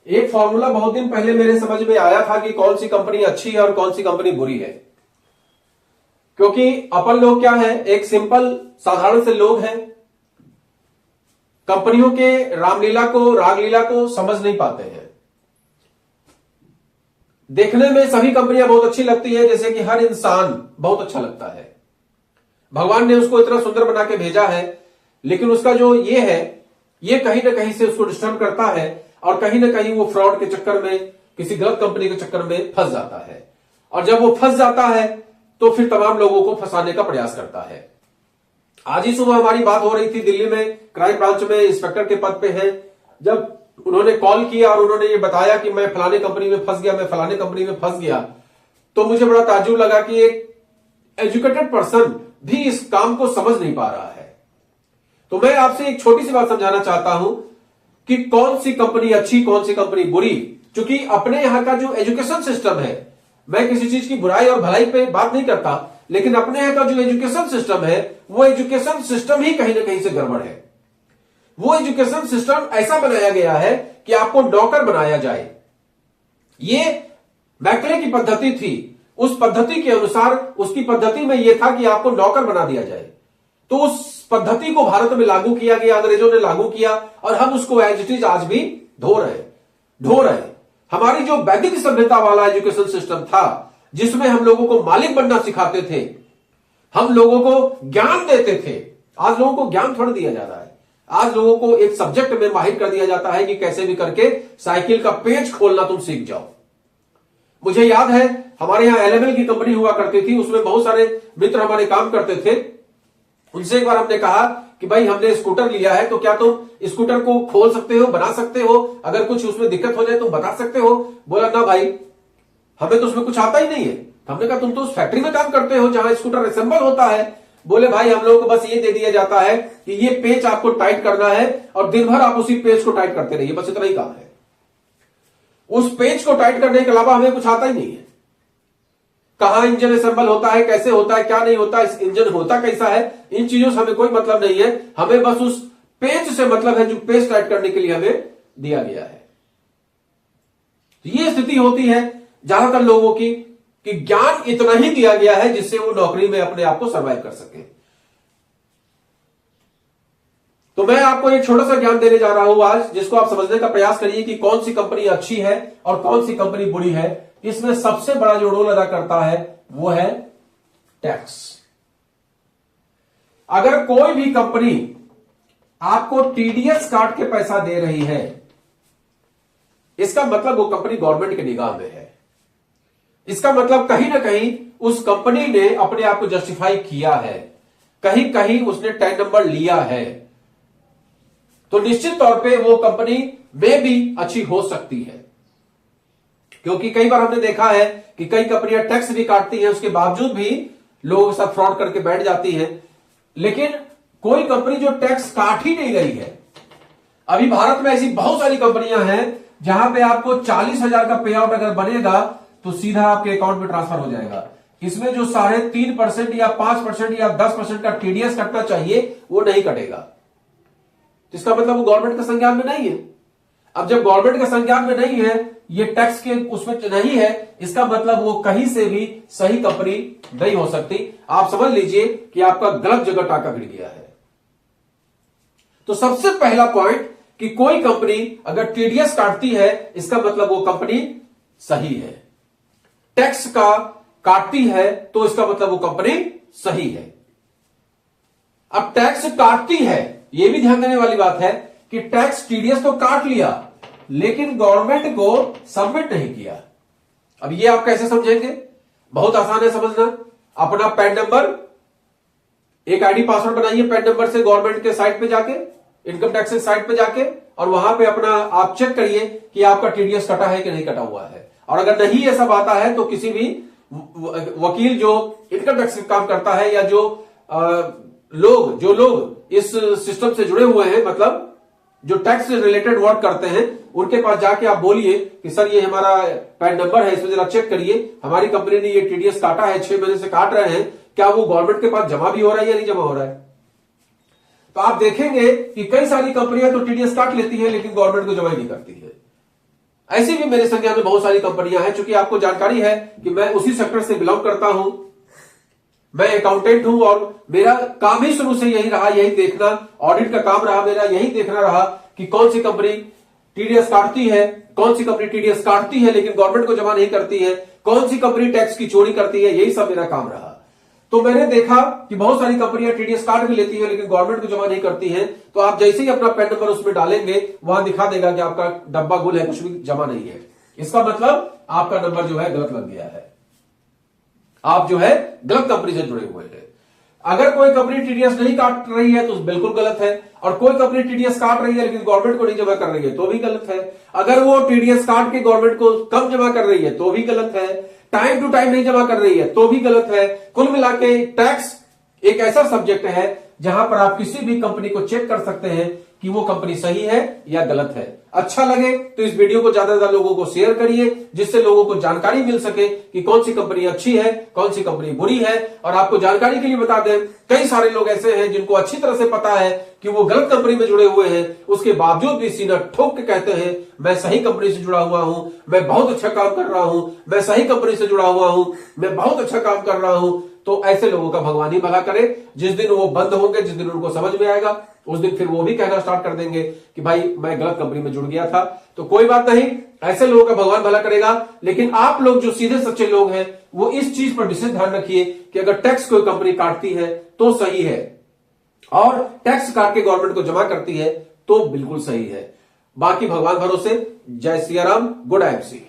एक फॉर्मूला बहुत दिन पहले मेरे समझ में आया था कि कौन सी कंपनी अच्छी है और कौन सी कंपनी बुरी है। क्योंकि अपन लोग क्या है, एक सिंपल साधारण से लोग हैं, कंपनियों के रामलीला को रागलीला को समझ नहीं पाते हैं। देखने में सभी कंपनियां बहुत अच्छी लगती है, जैसे कि हर इंसान बहुत अच्छा लगता है, भगवान ने उसको इतना सुंदर बना के भेजा है, लेकिन उसका जो ये है, ये कहीं ना कहीं से उसको डिस्टर्ब करता है और कहीं ना कहीं वो फ्रॉड के चक्कर में, किसी गलत कंपनी के चक्कर में फंस जाता है। और जब वो फंस जाता है तो फिर तमाम लोगों को फंसाने का प्रयास करता है। आज ही सुबह हमारी बात हो रही थी, दिल्ली में क्राइम ब्रांच में इंस्पेक्टर के पद पे है। जब उन्होंने कॉल किया और उन्होंने ये बताया कि मैं फलाने कंपनी में फंस गया, मैं फलाने कंपनी में फंस गया, तो मुझे बड़ा ताज्जुब लगा कि एक एजुकेटेड पर्सन भी इस काम को समझ नहीं पा रहा है। तो मैं आपसे एक छोटी सी बात समझाना चाहता हूं कि कौन सी कंपनी अच्छी, कौन सी कंपनी बुरी। क्योंकि अपने यहां का जो एजुकेशन सिस्टम है, मैं किसी चीज की बुराई और भलाई पे बात नहीं करता, लेकिन अपने यहां का जो एजुकेशन सिस्टम है, वो एजुकेशन सिस्टम ही कहीं ना कहीं से गड़बड़ है। वो एजुकेशन सिस्टम ऐसा बनाया गया है कि आपको नौकर बनाया जाए। ये मैकले की पद्धति थी, उस पद्धति के अनुसार उसकी पद्धति में यह था कि आपको नौकर बना दिया जाए। तो उस पद्धति को भारत में लागू किया गया, अंग्रेजों ने लागू किया और हम उसको एज इट इज आज भी ढो रहे हैं। हमारी जो वैदिक सभ्यता वाला एजुकेशन सिस्टम था, जिसमें हम लोगों को मालिक बनना सिखाते थे, हम लोगों को ज्ञान देते थे, आज लोगों को ज्ञान थोड़ा दिया जा रहा है। आज लोगों को एक सब्जेक्ट में माहिर कर दिया जाता है कि कैसे भी करके साइकिल का पेच खोलना तुम सीख जाओ। मुझे याद है हमारे यहां एलएमएल की कंपनी हुआ करती थी, उसमें बहुत सारे मित्र हमारे काम करते थे। उनसे एक बार हमने कहा कि भाई हमने स्कूटर लिया है, तो क्या तुम स्कूटर को खोल सकते हो, बना सकते हो, अगर कुछ उसमें दिक्कत हो जाए तुम बता सकते हो? बोला ना भाई, हमें तो उसमें कुछ आता ही नहीं है। हमने कहा तुम तो उस फैक्ट्री में काम करते हो जहां स्कूटर असेंबल होता है। बोले भाई हम लोगों को बस ये दे दिया जाता है कि ये पेच आपको टाइट करना है और दिन भर आप उसी पेच को टाइट करते रहिए, बस इतना ही काम है। उस पेच को टाइट करने के अलावा हमें कुछ आता ही नहीं है। कहां इंजन असेंबल होता है, कैसे होता है, क्या नहीं होता, इस इंजन होता कैसा है, इन चीजों से हमें कोई मतलब नहीं है। हमें बस उस पेच से मतलब है जो पेच टाइट करने के लिए हमें दिया गया है। तो ये स्थिति होती है ज्यादातर लोगों की कि ज्ञान इतना ही दिया गया है जिससे वो नौकरी में अपने आप को सर्वाइव कर सके। तो मैं आपको एक छोटा सा ज्ञान देने जा रहा हूं आज, जिसको आप समझने का प्रयास करिए कि कौन सी कंपनी अच्छी है और कौन सी कंपनी बुरी है। इसमें सबसे बड़ा जो रोल अदा करता है वो है टैक्स। अगर कोई भी कंपनी आपको टीडीएस काट के पैसा दे रही है, इसका मतलब वो कंपनी गवर्नमेंट के निगाह में है। इसका मतलब कहीं ना कहीं उस कंपनी ने अपने आप को जस्टिफाई किया है, कहीं कहीं उसने 10 नंबर लिया है। तो निश्चित तौर पे वो कंपनी में भी अच्छी हो सकती है। क्योंकि कई बार हमने देखा है कि कई कंपनियां टैक्स भी काटती हैं, उसके बावजूद भी लोगों के साथ फ्रॉड करके बैठ जाती है। लेकिन कोई कंपनी जो टैक्स काट ही नहीं रही है, अभी भारत में ऐसी बहुत सारी कंपनियां हैं जहां पे आपको 40,000 का पे आउट अगर बनेगा तो सीधा आपके अकाउंट में ट्रांसफर हो जाएगा। इसमें जो 3.5% या 5% या 10% का टीडीएस कटना चाहिए वो नहीं कटेगा। इसका मतलब वो गवर्नमेंट के संज्ञान में नहीं है। अब जब गवर्नमेंट के संज्ञान में नहीं है, ये टैक्स के उसमें नहीं है, इसका मतलब वो कहीं से भी सही कंपनी नहीं हो सकती। आप समझ लीजिए कि आपका गलत जगह टाका भिड़ गया है। तो सबसे पहला पॉइंट कि कोई कंपनी अगर टीडीएस काटती है, इसका मतलब वो कंपनी सही है। टैक्स का काटती है तो इसका मतलब वो कंपनी सही है। अब टैक्स काटती है, यह भी ध्यान देने वाली बात है कि टैक्स टीडीएस तो काट लिया लेकिन गवर्नमेंट को सबमिट नहीं किया। अब ये आप कैसे समझेंगे? बहुत आसान है समझना। अपना पैन नंबर, एक आईडी पासवर्ड बनाइए पैन नंबर से गवर्नमेंट के साइट पे जाके, इनकम टैक्स के साइट पे जाके, और वहां पे अपना आप चेक करिए कि आपका टीडीएस कटा है कि नहीं कटा हुआ है। और अगर नहीं ये सब आता है तो किसी भी वकील जो इनकम टैक्स का काम करता है या जो लोग इस सिस्टम से जुड़े हुए हैं, मतलब जो टैक्स से रिलेटेड वर्क करते हैं, उनके पास जाके आप बोलिए कि सर ये हमारा पैन नंबर है, इसमें जरा चेक करिए, हमारी कंपनी ने ये टीडीएस काटा है, 6 महीने से काट रहे हैं, क्या वो गवर्नमेंट के पास जमा भी हो रहा है या नहीं जमा हो रहा है? तो आप देखेंगे कि कई सारी कंपनियां तो टीडीएस काट लेती है लेकिन गवर्नमेंट को जमा नहीं करती है। ऐसी भी मेरे संज्ञान में बहुत सारी कंपनियां हैं। चूंकि आपको जानकारी है कि मैं उसी सेक्टर से बिलोंग करता हूं, मैं अकाउंटेंट हूं और मेरा काम ही शुरू से यही रहा, यही देखना, ऑडिट का काम रहा मेरा, यही देखना रहा कि कौन सी कंपनी टीडीएस काटती है, कौन सी कंपनी टीडीएस काटती है लेकिन गवर्नमेंट को जमा नहीं करती है, कौन सी कंपनी टैक्स की चोरी करती है, यही सब मेरा काम रहा। तो मैंने देखा कि बहुत सारी कंपनियां टीडीएस काट भी लेती है लेकिन गवर्नमेंट को जमा नहीं करती है। तो आप जैसे ही अपना पैन नंबर उसमें डालेंगे, वहां दिखा देगा कि आपका डब्बा गुल है, कुछ भी जमा नहीं है। इसका मतलब आपका नंबर जो है गलत लग गया है, आप जो है गलत कंपनी से जुड़े हुए हैं। अगर कोई कंपनी टीडीएस नहीं काट रही है तो बिल्कुल गलत है, और कोई कंपनी टीडीएस काट रही है लेकिन गवर्नमेंट को नहीं जमा कर रही है तो भी गलत है। अगर वो टीडीएस काट के गवर्नमेंट को कम जमा कर रही है तो भी गलत है, टाइम टू टाइम नहीं जमा कर रही है तो भी गलत है। कुल मिला के टैक्स एक ऐसा सब्जेक्ट है जहां पर आप किसी भी कंपनी को चेक कर सकते हैं कि वो कंपनी सही है या गलत है। अच्छा लगे तो इस वीडियो को ज्यादा से ज्यादा लोगों को शेयर करिए, जिससे लोगों को जानकारी मिल सके कि कौन सी कंपनी अच्छी है, कौन सी कंपनी बुरी है। और आपको जानकारी के लिए बता दें, कई सारे लोग ऐसे हैं जिनको अच्छी तरह से पता है कि वो गलत कंपनी में जुड़े हुए हैं, उसके बावजूद भी सीना ठोक के कहते हैं मैं सही कंपनी से जुड़ा हुआ हूं, मैं बहुत अच्छा काम कर रहा हूं, मैं सही कंपनी से जुड़ा हुआ हूं, मैं बहुत अच्छा काम कर रहा हूं। तो ऐसे लोगों का भगवान ही भला करे। जिस दिन वो बंद होंगे, जिस दिन उनको समझ में आएगा, उस दिन फिर वो भी कहना स्टार्ट कर देंगे कि भाई मैं गलत कंपनी में जुड़ गया था। तो कोई बात नहीं, ऐसे लोगों का भगवान भला करेगा। लेकिन आप लोग जो सीधे सच्चे लोग हैं, वो इस चीज पर विशेष ध्यान रखिए कि अगर टैक्स कोई कंपनी काटती है तो सही है, और टैक्स काट के गवर्नमेंट को जमा करती है तो बिल्कुल सही है। बाकी भगवान भरोसे। जय सिया राम, गुड एमसी।